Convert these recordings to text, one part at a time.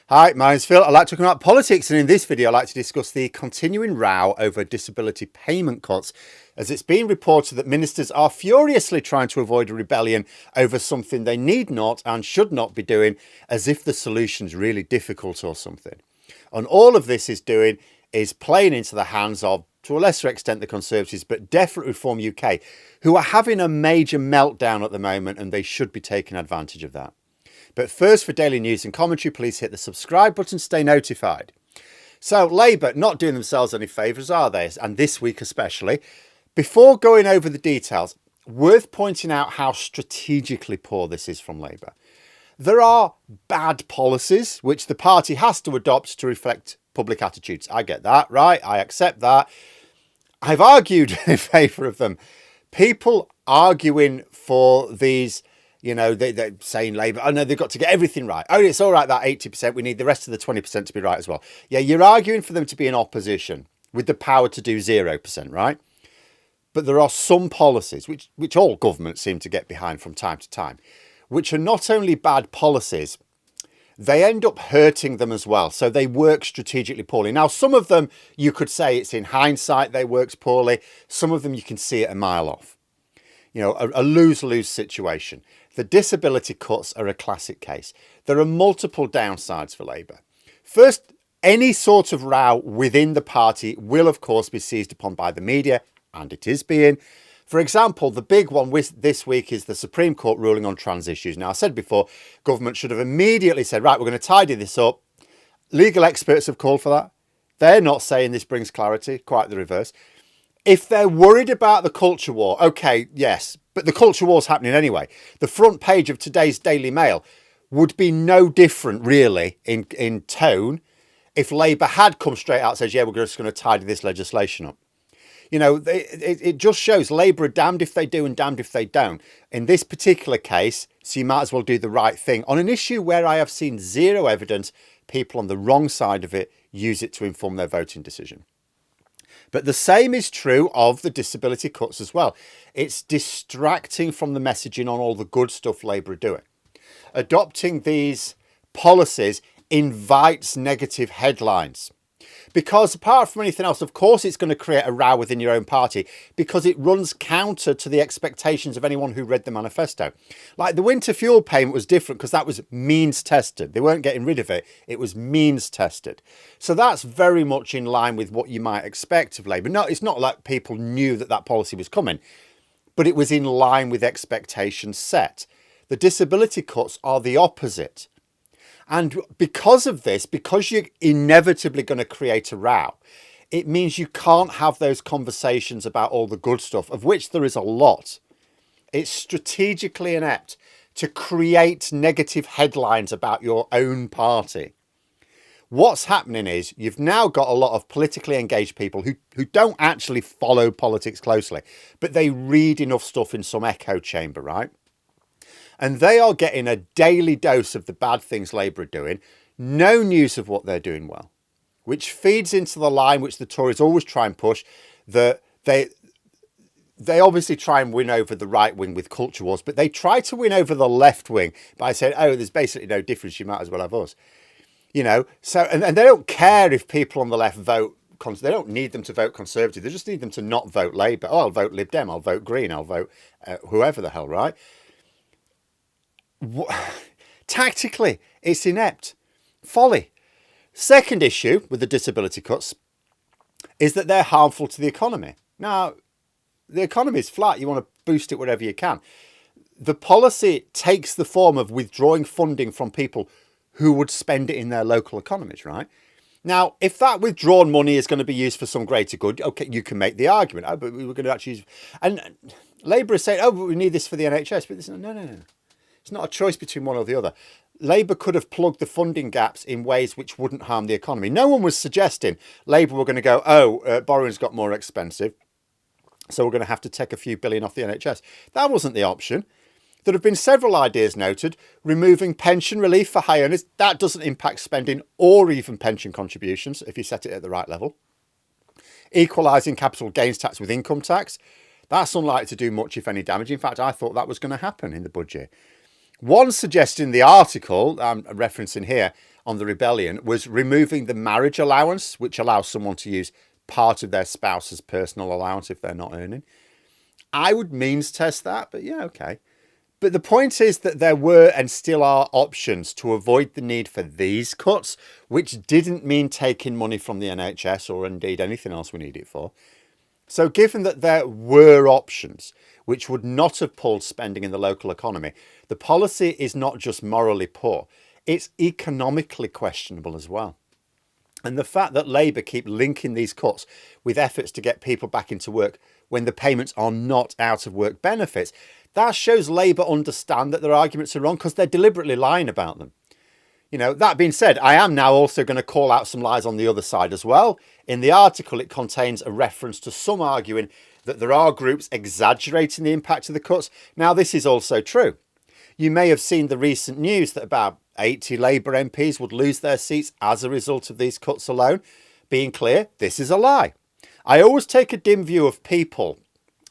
Hi, my name's Phil. I like talking about politics, and in this video I like to discuss the continuing row over disability payment cuts, as it's been reported that ministers are furiously trying to avoid a rebellion over something they need not and should not be doing, as if the solution's really difficult or something. And all of this is playing into the hands of, to a lesser extent, the Conservatives, but definitely Reform UK, who are having a major meltdown at the moment, and they should be taking advantage of that. But first, for daily news and commentary, please hit the subscribe button to stay notified. So, Labour not doing themselves any favours, are they? And this week especially. Before going over the details, worth pointing out how strategically poor this is from Labour. There are bad policies which the party has to adopt to reflect public attitudes. I get that, right? I accept that. I've argued in favour of them. People arguing for these, they're saying Labour, oh no, they've got to get everything right. Oh, it's all right, that 80%, we need the rest of the 20% to be right as well. Yeah, you're arguing for them to be in opposition with the power to do 0%, right? But there are some policies, which all governments seem to get behind from time to time, which are not only bad policies, they end up hurting them as well. So they work strategically poorly. Now, some of them, you could say it's in hindsight they worked poorly. Some of them you can see it a mile off. A lose-lose situation. The disability cuts are a classic case. There are multiple downsides for Labour. First, any sort of row within the party will, of course, be seized upon by the media, and it is being. For example, the big one this week is the Supreme Court ruling on trans issues. Now, I said before, government should have immediately said, right, we're going to tidy this up. Legal experts have called for that. They're not saying this brings clarity, quite the reverse. If they're worried about the culture war, okay, yes, but the culture war's happening anyway. The front page of today's Daily Mail would be no different, really, in tone if Labour had come straight out and said, yeah, we're just going to tidy this legislation up. It just shows Labour are damned if they do and damned if they don't. In this particular case, so you might as well do the right thing. On an issue where I have seen zero evidence, people on the wrong side of it use it to inform their voting decision. But the same is true of the disability cuts as well. It's distracting from the messaging on all the good stuff Labour are doing. Adopting these policies invites negative headlines. Because apart from anything else, of course, it's going to create a row within your own party because it runs counter to the expectations of anyone who read the manifesto. Like the winter fuel payment was different because that was means tested. They weren't getting rid of it. It was means tested. So that's very much in line with what you might expect of Labour. No, it's not like people knew that policy was coming, but it was in line with expectations set. The disability cuts are the opposite. And because of this, because you're inevitably going to create a row, it means you can't have those conversations about all the good stuff, of which there is a lot. It's strategically inept to create negative headlines about your own party. What's happening is you've now got a lot of politically engaged people who don't actually follow politics closely, but they read enough stuff in some echo chamber, right? And they are getting a daily dose of the bad things Labour are doing, no news of what they're doing well, which feeds into the line which the Tories always try and push, that they obviously try and win over the right wing with culture wars, but they try to win over the left wing by saying, oh, there's basically no difference, you might as well have us. So and they don't care if people on the left vote. They don't need them to vote Conservative. They just need them to not vote Labour. Oh, I'll vote Lib Dem, I'll vote Green, I'll vote whoever the hell, right? Tactically, it's inept. Folly. Second issue with the disability cuts is that they're harmful to the economy. Now, the economy is flat. You want to boost it wherever you can. The policy takes the form of withdrawing funding from people who would spend it in their local economies, right? Now, if that withdrawn money is going to be used for some greater good, okay, you can make the argument. Oh, but we were going to actually use... And Labour is saying, oh, but we need this for the NHS. But no. It's not a choice between one or the other. Labour could have plugged the funding gaps in ways which wouldn't harm the economy. No one was suggesting Labour were going to go, borrowing's got more expensive, so we're going to have to take a few billion off the NHS. That wasn't the option. There have been several ideas noted. Removing pension relief for high earners, that doesn't impact spending or even pension contributions if you set it at the right level. Equalising capital gains tax with income tax, that's unlikely to do much, if any, damage. In fact, I thought that was going to happen in the budget. One suggestion in the article I'm referencing here, on the rebellion was removing the marriage allowance, which allows someone to use part of their spouse's personal allowance if they're not earning. I would means test that, but yeah, okay. But the point is that there were and still are options to avoid the need for these cuts, which didn't mean taking money from the NHS or indeed anything else we need it for. So given that there were options which would not have pulled spending in the local economy, the policy is not just morally poor, it's economically questionable as well. And the fact that Labour keep linking these cuts with efforts to get people back into work when the payments are not out of work benefits, that shows Labour understand that their arguments are wrong because they're deliberately lying about them. You know, that being said, I am now also going to call out some lies on the other side as well. In the article, it contains a reference to some arguing that there are groups exaggerating the impact of the cuts. Now, this is also true. You may have seen the recent news that about 80 Labour MPs would lose their seats as a result of these cuts alone. Being clear, this is a lie. I always take a dim view of people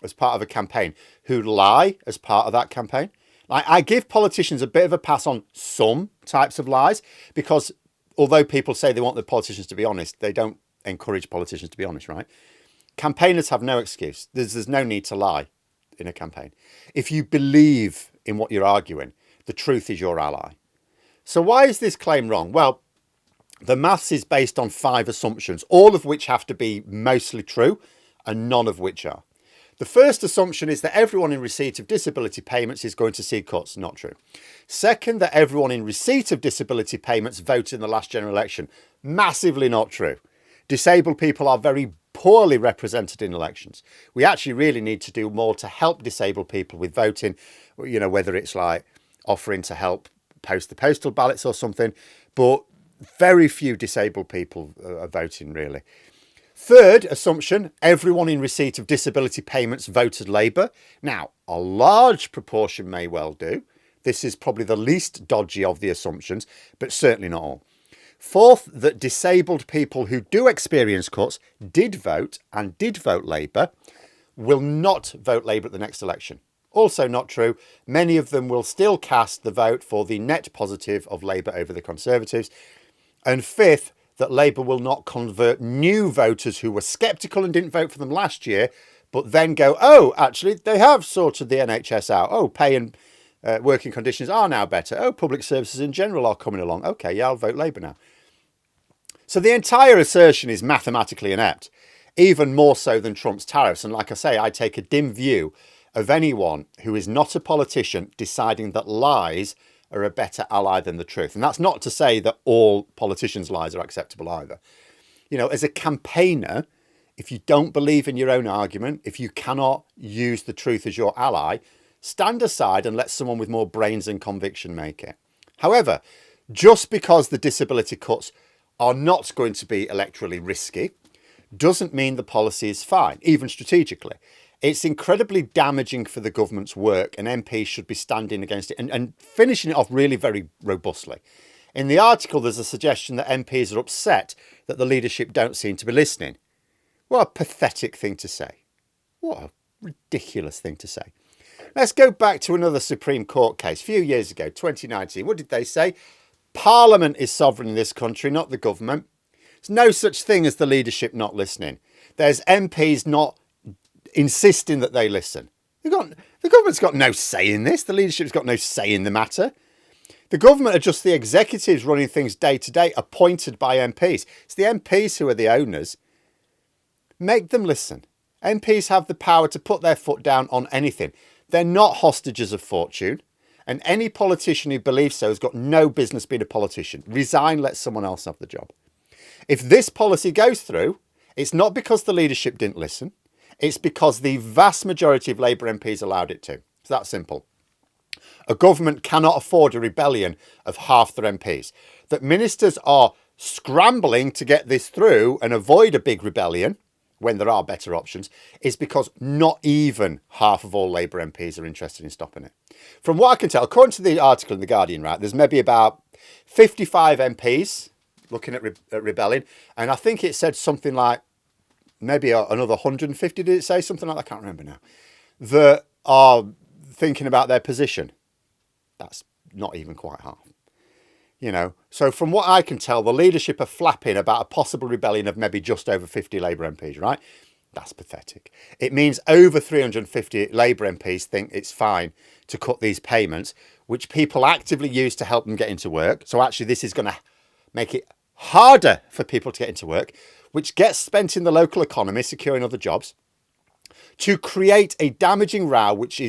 as part of a campaign who lie as part of that campaign. I give politicians a bit of a pass on some types of lies because although people say they want the politicians to be honest, they don't encourage politicians to be honest, right? Campaigners have no excuse. There's no need to lie in a campaign. If you believe in what you're arguing, the truth is your ally. So why is this claim wrong? Well, the maths is based on 5 assumptions, all of which have to be mostly true and none of which are. The first assumption is that everyone in receipt of disability payments is going to see cuts. Not true. Second, that everyone in receipt of disability payments voted in the last general election. Massively not true. Disabled people are very poorly represented in elections. We actually really need to do more to help disabled people with voting, you know, whether it's like offering to help post the postal ballots or something, but very few disabled people are voting really. Third assumption, everyone in receipt of disability payments voted Labour. Now, a large proportion may well do. This is probably the least dodgy of the assumptions, but certainly not all. Fourth, that disabled people who do experience cuts did vote and did vote Labour will not vote Labour at the next election. Also not true. Many of them will still cast the vote for the net positive of Labour over the Conservatives. And fifth, that Labour will not convert new voters who were sceptical and didn't vote for them last year, but then go, oh, actually, they have sorted the NHS out. Oh, pay and working conditions are now better. Oh, public services in general are coming along. Okay, yeah, I'll vote Labour now. So the entire assertion is mathematically inept, even more so than Trump's tariffs. And like I say, I take a dim view of anyone who is not a politician deciding that lies are a better ally than the truth. And that's not to say that all politicians' lies are acceptable either. You know, as a campaigner, if you don't believe in your own argument, if you cannot use the truth as your ally, stand aside and let someone with more brains and conviction make it. However, just because the disability cuts are not going to be electorally risky doesn't mean the policy is fine, even strategically. It's incredibly damaging for the government's work and MPs should be standing against it and finishing it off really very robustly. In the article, there's a suggestion that MPs are upset that the leadership don't seem to be listening. What a pathetic thing to say. What a ridiculous thing to say. Let's go back to another Supreme Court case a few years ago, 2019. What did they say? Parliament is sovereign in this country, not the government. There's no such thing as the leadership not listening. There's MPs not insisting that they listen. The government's got no say in this. The leadership's got no say in the matter. The government are just the executives running things day to day, appointed by MPs. It's the MPs who are the owners. Make them listen. MPs have the power to put their foot down on anything. They're not hostages of fortune. And any politician who believes so has got no business being a politician. Resign, let someone else have the job. If this policy goes through, it's not because the leadership didn't listen. It's because the vast majority of Labour MPs allowed it to. It's that simple. A government cannot afford a rebellion of half their MPs. That ministers are scrambling to get this through and avoid a big rebellion when there are better options is because not even half of all Labour MPs are interested in stopping it. From what I can tell, according to the article in The Guardian, right, there's maybe about 55 MPs looking at rebelling. And I think it said something like maybe another 150, did it say? Something like that, I can't remember now, that are thinking about their position. That's not even quite half. You know, so from what I can tell, the leadership are flapping about a possible rebellion of maybe just over 50 Labour MPs, right? That's pathetic. It means over 350 Labour MPs think it's fine to cut these payments, which people actively use to help them get into work. So actually, this is going to make it harder for people to get into work, which gets spent in the local economy, securing other jobs, to create a damaging row, which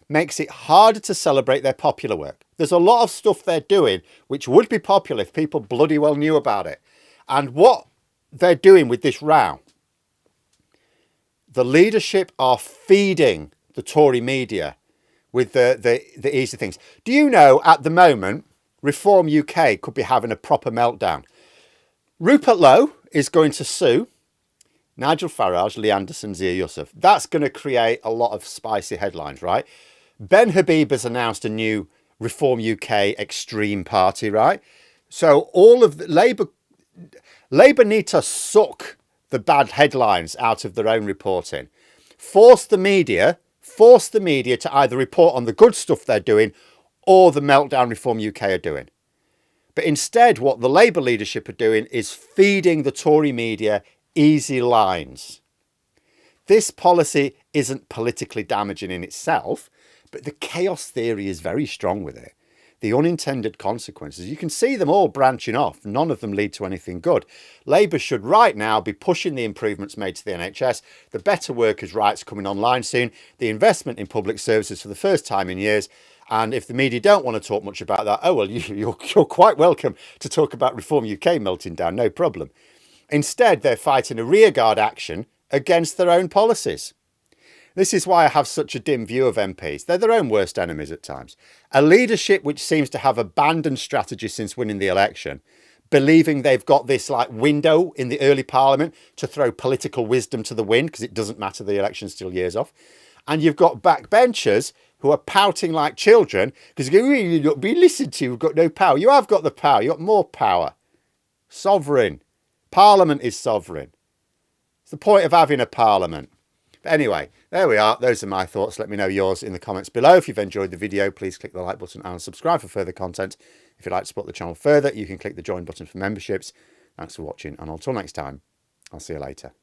makes it harder to celebrate their popular work. There's a lot of stuff they're doing which would be popular if people bloody well knew about it. And what they're doing with this row, the leadership are feeding the Tory media with the easy things. Do you know, at the moment, Reform UK could be having a proper meltdown? Rupert Lowe is going to sue Nigel Farage, Lee Anderson, Zia Yusuf. That's going to create a lot of spicy headlines, right? Ben Habib has announced a new Reform UK extreme party, right? So all of the Labour need to suck the bad headlines out of their own reporting. Force the media to either report on the good stuff they're doing or the meltdown Reform UK are doing. But instead, what the Labour leadership are doing is feeding the Tory media easy lines. This policy isn't politically damaging in itself, but the chaos theory is very strong with it. The unintended consequences, you can see them all branching off. None of them lead to anything good. Labour should right now be pushing the improvements made to the NHS, the better workers' rights coming online soon, the investment in public services for the first time in years. And if the media don't want to talk much about that, oh, well, you're quite welcome to talk about Reform UK melting down, no problem. Instead, they're fighting a rearguard action against their own policies. This is why I have such a dim view of MPs. They're their own worst enemies at times. A leadership which seems to have abandoned strategy since winning the election, believing they've got this like window in the early parliament to throw political wisdom to the wind because it doesn't matter, the election's still years off. And you've got backbenchers who are pouting like children because you're not being listened to, you've got no power. You have got the power, you've got more power. Sovereign. Parliament is sovereign. It's the point of having a parliament. But anyway, there we are. Those are my thoughts. Let me know yours in the comments below. If you've enjoyed the video, please click the like button and subscribe for further content. If you'd like to support the channel further, you can click the join button for memberships. Thanks for watching, and until next time, I'll see you later.